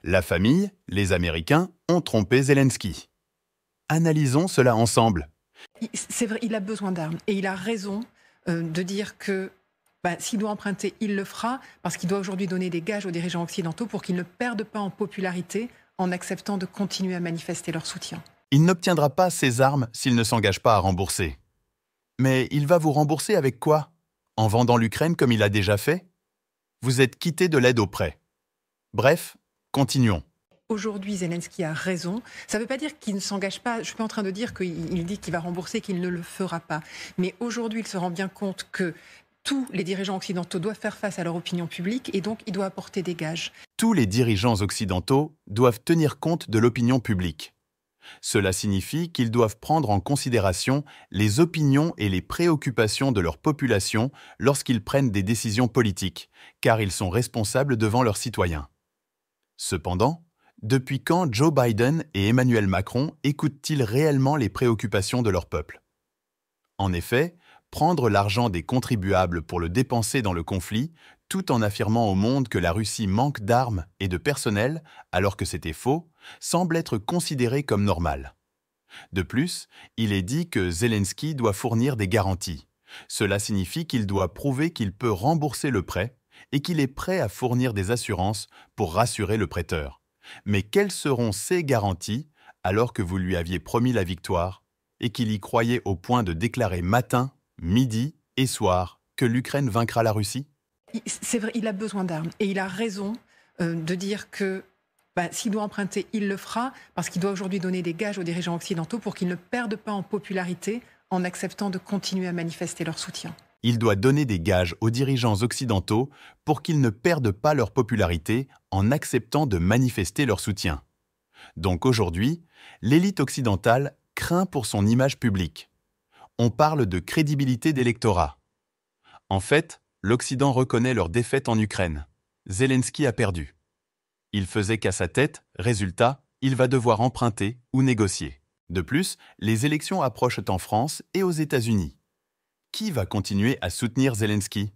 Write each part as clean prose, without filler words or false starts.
La famille, les Américains, ont trompé Zelensky. Analysons cela ensemble. C'est vrai, il a besoin d'armes et il a raison de dire que s'il doit emprunter, il le fera parce qu'il doit aujourd'hui donner des gages aux dirigeants occidentaux pour qu'ils ne perdent pas en popularité en acceptant de continuer à manifester leur soutien. Il n'obtiendra pas ces armes s'il ne s'engage pas à rembourser. Mais il va vous rembourser avec quoi? En vendant l'Ukraine comme il a déjà fait? Vous êtes quitté de l'aide au prêt. Bref, continuons. Aujourd'hui, Zelensky a raison. Ça ne veut pas dire qu'il ne s'engage pas. Je ne suis pas en train de dire qu'il dit qu'il va rembourser, qu'il ne le fera pas. Mais aujourd'hui, il se rend bien compte que tous les dirigeants occidentaux doivent faire face à leur opinion publique et donc il doit apporter des gages. Tous les dirigeants occidentaux doivent tenir compte de l'opinion publique. Cela signifie qu'ils doivent prendre en considération les opinions et les préoccupations de leur population lorsqu'ils prennent des décisions politiques, car ils sont responsables devant leurs citoyens. Cependant, depuis quand Joe Biden et Emmanuel Macron écoutent-ils réellement les préoccupations de leur peuple? En effet, prendre l'argent des contribuables pour le dépenser dans le conflit, tout en affirmant au monde que la Russie manque d'armes et de personnel, alors que c'était faux, semble être considéré comme normal. De plus, il est dit que Zelensky doit fournir des garanties. Cela signifie qu'il doit prouver qu'il peut rembourser le prêt et qu'il est prêt à fournir des assurances pour rassurer le prêteur. Mais quelles seront ces garanties alors que vous lui aviez promis la victoire et qu'il y croyait au point de déclarer matin, midi et soir que l'Ukraine vaincra la Russie? C'est vrai, il a besoin d'armes et il a raison de dire que s'il doit emprunter, il le fera parce qu'il doit aujourd'hui donner des gages aux dirigeants occidentaux pour qu'ils ne perdent pas en popularité en acceptant de continuer à manifester leur soutien. Il doit donner des gages aux dirigeants occidentaux pour qu'ils ne perdent pas leur popularité en acceptant de manifester leur soutien. Donc aujourd'hui, l'élite occidentale craint pour son image publique. On parle de crédibilité d'électorat. En fait, l'Occident reconnaît leur défaite en Ukraine. Zelensky a perdu. Il faisait qu'à sa tête, résultat, il va devoir emprunter ou négocier. De plus, les élections approchent en France et aux États-Unis. Qui va continuer à soutenir Zelensky?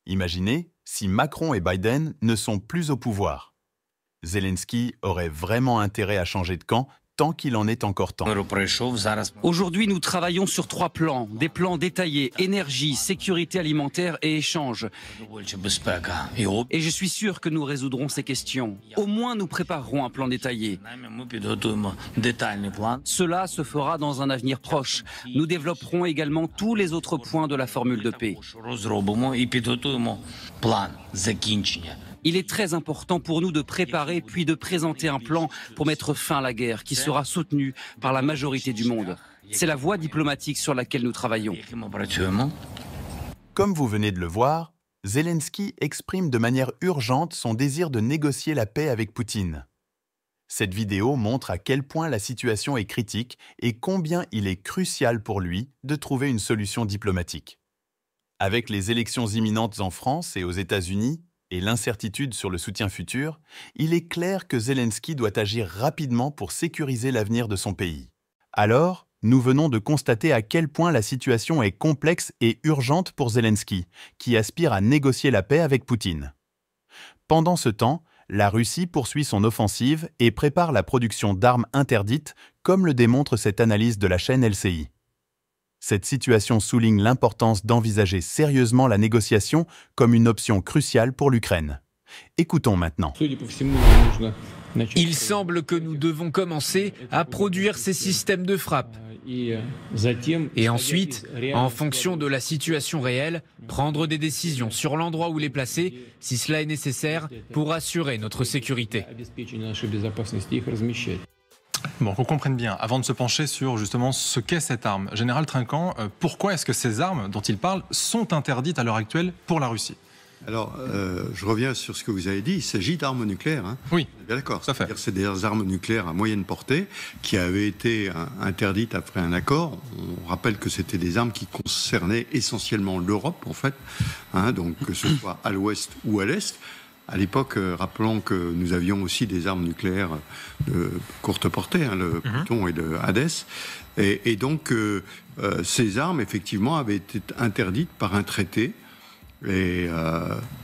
Imaginez si Macron et Biden ne sont plus au pouvoir. Zelensky aurait vraiment intérêt à changer de camp tant qu'il en est encore temps. Aujourd'hui, nous travaillons sur 3 plans. Des plans détaillés, énergie, sécurité alimentaire et échange. Et je suis sûr que nous résoudrons ces questions. Au moins, nous préparerons un plan détaillé. Cela se fera dans un avenir proche. Nous développerons également tous les autres points de la formule de paix. Il est très important pour nous de préparer puis de présenter un plan pour mettre fin à la guerre qui sera soutenu par la majorité du monde. C'est la voie diplomatique sur laquelle nous travaillons. Comme vous venez de le voir, Zelensky exprime de manière urgente son désir de négocier la paix avec Poutine. Cette vidéo montre à quel point la situation est critique et combien il est crucial pour lui de trouver une solution diplomatique. Avec les élections imminentes en France et aux États-Unis, et l'incertitude sur le soutien futur, il est clair que Zelensky doit agir rapidement pour sécuriser l'avenir de son pays. Alors, nous venons de constater à quel point la situation est complexe et urgente pour Zelensky, qui aspire à négocier la paix avec Poutine. Pendant ce temps, la Russie poursuit son offensive et prépare la production d'armes interdites, comme le démontre cette analyse de la chaîne LCI. Cette situation souligne l'importance d'envisager sérieusement la négociation comme une option cruciale pour l'Ukraine. Écoutons maintenant. Il semble que nous devons commencer à produire ces systèmes de frappe. Et ensuite, en fonction de la situation réelle, prendre des décisions sur l'endroit où les placer, si cela est nécessaire, pour assurer notre sécurité. Bon, qu'on comprenne bien, avant de se pencher sur justement ce qu'est cette arme, Général Trinquant, pourquoi est-ce que ces armes dont il parle sont interdites à l'heure actuelle pour la Russie? Alors, je reviens sur ce que vous avez dit, il s'agit d'armes nucléaires. Hein. Oui, bien d'accord. C'est des armes nucléaires à moyenne portée qui avaient été interdites après un accord. On rappelle que c'était des armes qui concernaient essentiellement l'Europe, en fait, hein, donc que ce soit à l'ouest ou à l'est. À l'époque, rappelons que nous avions aussi des armes nucléaires de courte portée, hein, le Pluton et le Hadès. Et donc, ces armes, effectivement, avaient été interdites par un traité Et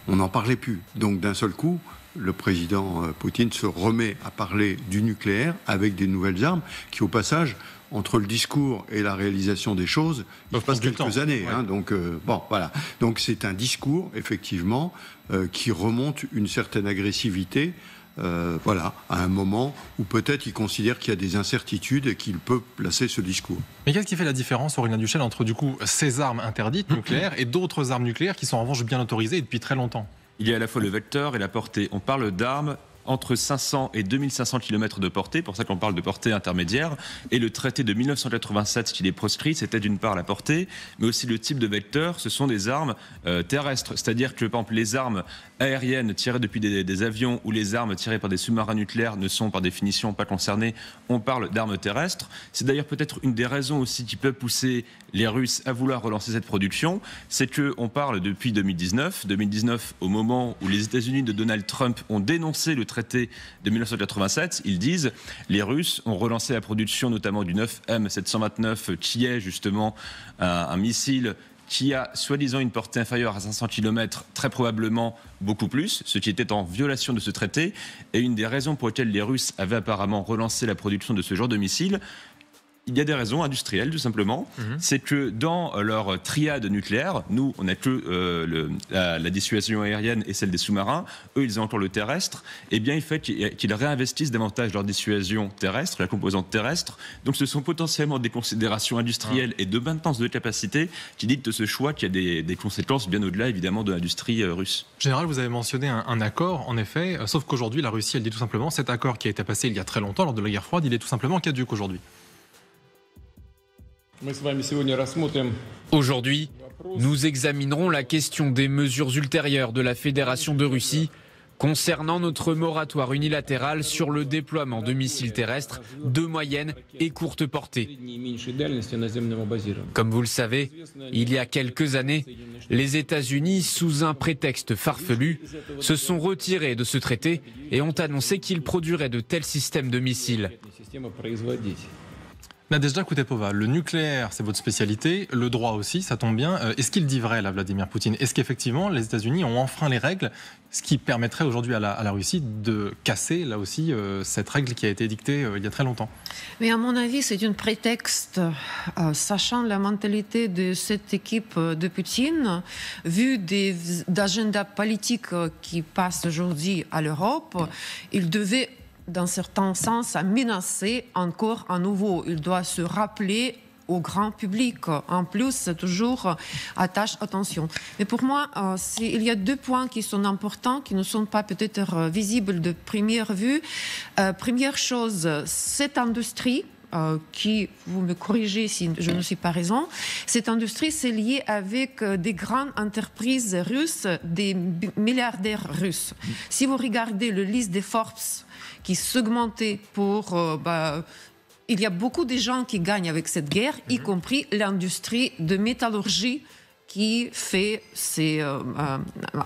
on n'en parlait plus. Donc d'un seul coup, le président Poutine se remet à parler du nucléaire avec des nouvelles armes qui, au passage, entre le discours et la réalisation des choses, il passe quelques années. Ouais. Donc, bon, voilà. Donc c'est un discours, effectivement, qui remonte une certaine agressivité, voilà, à un moment où peut-être il considère qu'il y a des incertitudes et qu'il peut placer ce discours. Mais qu'est-ce qui fait la différence, Aurélien Duchesne, entre du coup ces armes interdites nucléaires et d'autres armes nucléaires qui sont en revanche bien autorisées et depuis très longtemps? Il y a à la fois le vecteur et la portée. On parle d'armes entre 500 et 2500 km de portée, pour ça qu'on parle de portée intermédiaire. Et le traité de 1987 qui les proscrit, c'était d'une part la portée, mais aussi le type de vecteur. Ce sont des armes terrestres, c'est-à-dire que par exemple les armes aériennes tirées depuis des avions ou les armes tirées par des sous-marins nucléaires ne sont par définition pas concernées. On parle d'armes terrestres. C'est d'ailleurs peut-être une des raisons aussi qui peut pousser les Russes à vouloir relancer cette production, c'est qu'on parle depuis 2019 au moment où les États-Unis de Donald Trump ont dénoncé le traité de 1987, ils disent les Russes ont relancé la production notamment du 9M729 qui est justement un missile qui a soi-disant une portée inférieure à 500 km, très probablement beaucoup plus, ce qui était en violation de ce traité. Et une des raisons pour lesquelles les Russes avaient apparemment relancé la production de ce genre de missile, il y a des raisons industrielles tout simplement. C'est que dans leur triade nucléaire, nous on n'a que la dissuasion aérienne et celle des sous-marins, eux ils ont encore le terrestre, et bien il fait qu'ils réinvestissent davantage leur dissuasion terrestre, la composante terrestre. Donc ce sont potentiellement des considérations industrielles et de maintenance de capacité qui dictent ce choix qui a des conséquences bien au-delà évidemment de l'industrie russe. Général, vous avez mentionné un accord en effet, sauf qu'aujourd'hui la Russie elle dit tout simplement cet accord qui a été passé il y a très longtemps lors de la guerre froide, il est tout simplement caduc aujourd'hui. Aujourd'hui, nous examinerons la question des mesures ultérieures de la Fédération de Russie concernant notre moratoire unilatéral sur le déploiement de missiles terrestres de moyenne et courte portée. Comme vous le savez, il y a quelques années, les États-Unis, sous un prétexte farfelu, se sont retirés de ce traité et ont annoncé qu'ils produiraient de tels systèmes de missiles. Nadezhda Koutepova, le nucléaire, c'est votre spécialité, le droit aussi, ça tombe bien. Est-ce qu'il dit vrai, là, Vladimir Poutine? Est-ce qu'effectivement, les États-Unis ont enfreint les règles, ce qui permettrait aujourd'hui à la Russie de casser, là aussi, cette règle qui a été dictée il y a très longtemps? Mais à mon avis, c'est un prétexte, sachant la mentalité de cette équipe de Poutine, vu des agendas politiques qui passent aujourd'hui à l'Europe, il devait d'un certain sens, à menacer encore à nouveau. Il doit se rappeler au grand public. En plus, c'est toujours attache attention. Mais pour moi, il y a deux points qui sont importants, qui ne sont pas peut-être visibles de première vue. Première chose, cette industrie, qui, vous me corrigez si je ne suis pas raison, cette industrie, c'est lié avec des grandes entreprises russes, des milliardaires russes. Si vous regardez le liste des Forbes, qui s'augmentait pour... il y a beaucoup de gens qui gagnent avec cette guerre, y compris l'industrie de métallurgie qui fait ces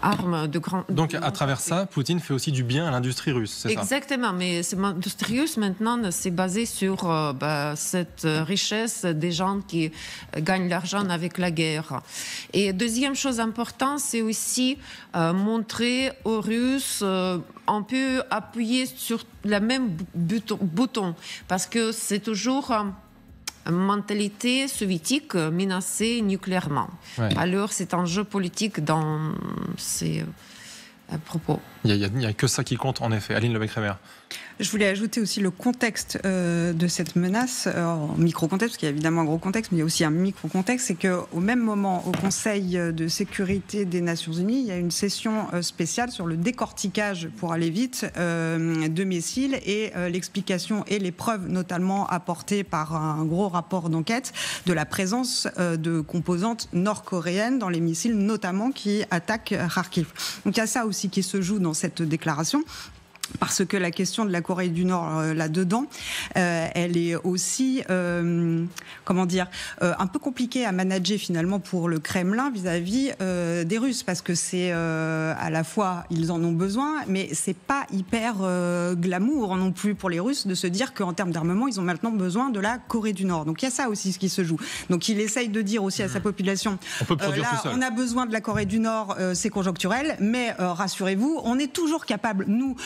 armes de grande... Donc à travers ça, Poutine fait aussi du bien à l'industrie russe, c'est ça? Exactement, mais l'industrie russe maintenant, c'est basé sur cette richesse des gens qui gagnent l'argent avec la guerre. Et deuxième chose importante, c'est aussi montrer aux Russes... on peut appuyer sur le même bouton, parce que c'est toujours une mentalité soviétique menacée nucléairement. Ouais. Alors c'est un jeu politique dans ces propos. Il n'y a que ça qui compte en effet. Aline Lebecq-Reimer. Je voulais ajouter aussi le contexte de cette menace, micro-contexte, parce qu'il y a évidemment un gros contexte, mais il y a aussi un micro-contexte, c'est qu'au même moment, au Conseil de sécurité des Nations Unies, il y a une session spéciale sur le décortiquage, pour aller vite, de missiles et l'explication et les preuves notamment apportées par un gros rapport d'enquête de la présence de composantes nord-coréennes dans les missiles, notamment qui attaquent Kharkiv. Donc il y a ça aussi qui se joue dans cette déclaration. parce que la question de la Corée du Nord là-dedans, elle est aussi, un peu compliquée à manager finalement pour le Kremlin vis-à-vis des Russes, parce que c'est à la fois ils en ont besoin, mais c'est pas hyper glamour non plus pour les Russes de se dire qu'en termes d'armement, ils ont maintenant besoin de la Corée du Nord. Donc il y a ça aussi ce qui se joue. Donc il essaye de dire aussi à sa population, on peut produire tout seul. On a besoin de la Corée du Nord, c'est conjoncturel, mais rassurez-vous, on est toujours capable, nous,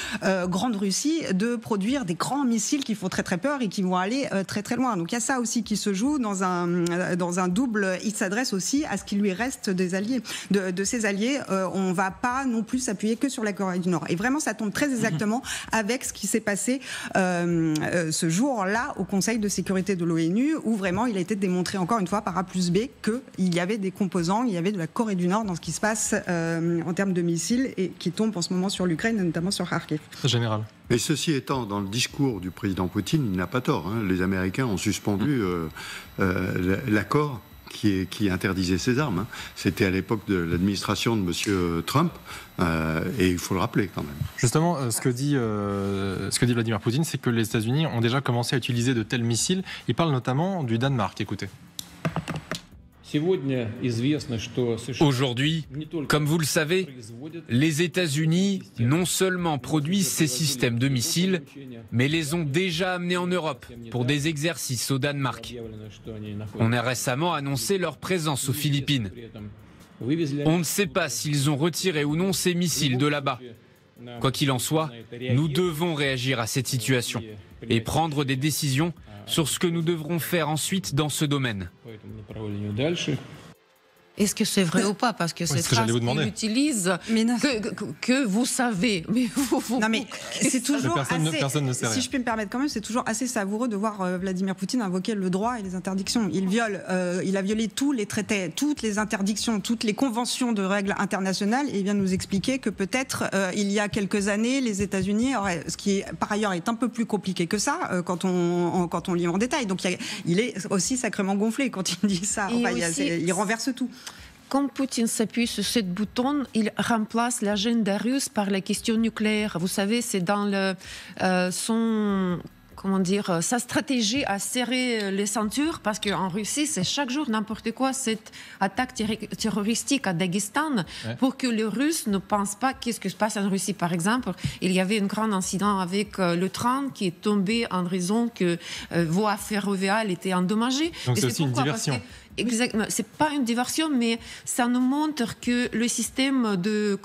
Grande Russie, de produire des grands missiles qui font très très peur et qui vont aller très très loin. Donc il y a ça aussi qui se joue dans un double. Il s'adresse aussi à ce qui lui reste des alliés, de ses alliés. On va pas non plus s'appuyer que sur la Corée du Nord. Et vraiment, ça tombe très exactement avec ce qui s'est passé ce jour-là au Conseil de sécurité de l'ONU, où vraiment il a été démontré encore une fois par A plus B qu'il y avait des composants, il y avait de la Corée du Nord dans ce qui se passe en termes de missiles et qui tombe en ce moment sur l'Ukraine, notamment sur Kharkiv. Général. Mais ceci étant, dans le discours du président Poutine, il n'a pas tort. Les Américains ont suspendu l'accord qui interdisait ces armes. C'était à l'époque de l'administration de M. Trump, et il faut le rappeler quand même. Justement, ce que dit Vladimir Poutine, c'est que les États-Unis ont déjà commencé à utiliser de tels missiles. Il parle notamment du Danemark. Écoutez. Aujourd'hui, comme vous le savez, les États-Unis non seulement produisent ces systèmes de missiles, mais les ont déjà amenés en Europe pour des exercices au Danemark. On a récemment annoncé leur présence aux Philippines. On ne sait pas s'ils ont retiré ou non ces missiles de là-bas. Quoi qu'il en soit, nous devons réagir à cette situation et prendre des décisions sur ce que nous devrons faire ensuite dans ce domaine. Est-ce que c'est vrai ou pas? Parce que cette phrase qu'il utilise, que vous savez. Mais non, mais c'est toujours personne ne sait rien. Si je peux me permettre quand même, c'est toujours assez savoureux de voir Vladimir Poutine invoquer le droit et les interdictions. Il a violé tous les traités, toutes les interdictions, toutes les conventions de règles internationales, et il vient nous expliquer que peut-être il y a quelques années, les États-Unis auraient, ce qui par ailleurs est un peu plus compliqué que ça quand on lit en détail. Donc il est aussi sacrément gonflé quand il dit ça. Enfin, il renverse tout. Quand Poutine s'appuie sur cette bouton, il remplace l'agenda russe par la question nucléaire. Vous savez, c'est dans sa stratégie à serrer les ceintures, parce qu'en Russie, c'est chaque jour n'importe quoi, cette attaque terroristique à Daghestan, pour que les Russes ne pensent pas qu'est-ce qui se passe en Russie. Par exemple, il y avait un grand incident avec le train qui est tombé en raison que voie ferroviaire était endommagée. Donc c'est aussi une diversion. Exactement, c'est pas une diversion, mais ça nous montre que le système de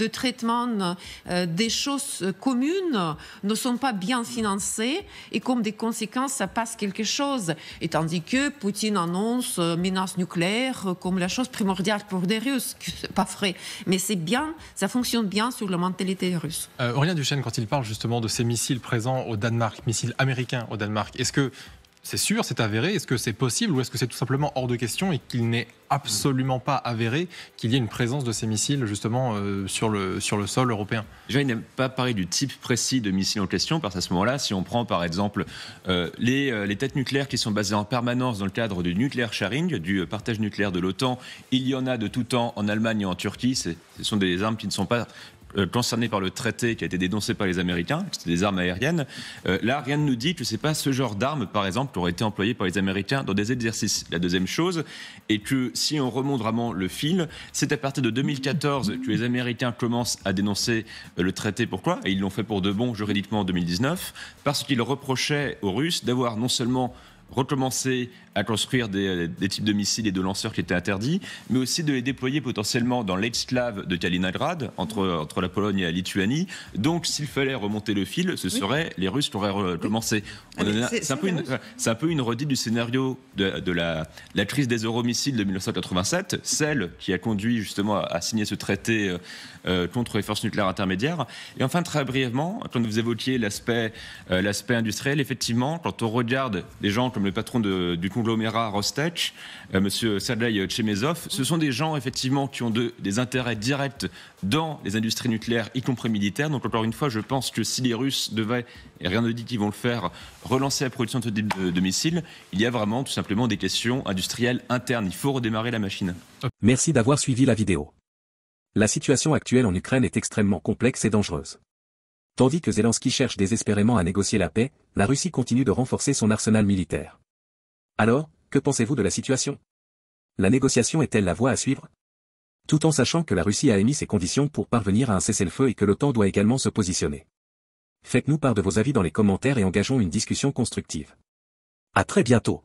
traitement des choses communes ne sont pas bien financés, et comme des conséquences, ça passe quelque chose. Et tandis que Poutine annonce menace nucléaire comme la chose primordiale pour des Russes, que c'est pas vrai, mais c'est bien, ça fonctionne bien sur la mentalité russe. Aurélien Duchesne, quand il parle justement de ces missiles présents au Danemark, missiles américains au Danemark, est-ce que c'est sûr, c'est avéré? Est-ce que c'est possible, ou est-ce que c'est tout simplement hors de question et qu'il n'est absolument pas avéré qu'il y ait une présence de ces missiles justement sur le sol européen? Déjà, il n'a pas parlé du type précis de missile en question, parce qu'à ce moment-là, si on prend par exemple les têtes nucléaires qui sont basées en permanence dans le cadre du nucléaire sharing, du partage nucléaire de l'OTAN, il y en a de tout temps en Allemagne et en Turquie. Ce sont des armes qui ne sont pas concernés par le traité qui a été dénoncé par les Américains, c'était des armes aériennes. Là, rien ne nous dit que c'est pas ce genre d'armes, par exemple, qui aurait été employé par les Américains dans des exercices. La deuxième chose est que si on remonte vraiment le fil, c'est à partir de 2014 que les Américains commencent à dénoncer le traité. Pourquoi? Et ils l'ont fait pour de bon juridiquement en 2019, parce qu'ils reprochaient aux Russes d'avoir non seulement recommencer à construire des types de missiles et de lanceurs qui étaient interdits, mais aussi de les déployer potentiellement dans l'exclave de Kaliningrad, entre la Pologne et la Lituanie. Donc, s'il fallait remonter le fil, ce serait les Russes qui auraient recommencé. C'est un peu une redite du scénario de la crise des euromissiles de 1987, celle qui a conduit justement à signer ce traité contre les forces nucléaires intermédiaires. Et enfin, très brièvement, quand vous évoquiez l'aspect industriel, effectivement, quand on regarde des gens comme le patron du conglomérat Rostec, monsieur Sergei Chemezov, ce sont des gens effectivement qui ont des intérêts directs dans les industries nucléaires, y compris militaires. Donc encore une fois, je pense que si les Russes devaient, et rien ne dit qu'ils vont le faire, relancer la production de ce type de missiles, il y a vraiment tout simplement des questions industrielles internes. Il faut redémarrer la machine. Merci d'avoir suivi la vidéo. La situation actuelle en Ukraine est extrêmement complexe et dangereuse. Tandis que Zelensky cherche désespérément à négocier la paix, la Russie continue de renforcer son arsenal militaire. Alors, que pensez-vous de la situation? La négociation est-elle la voie à suivre? Tout en sachant que la Russie a émis ses conditions pour parvenir à un cessez-le-feu et que l'OTAN doit également se positionner. Faites-nous part de vos avis dans les commentaires et engageons une discussion constructive. À très bientôt.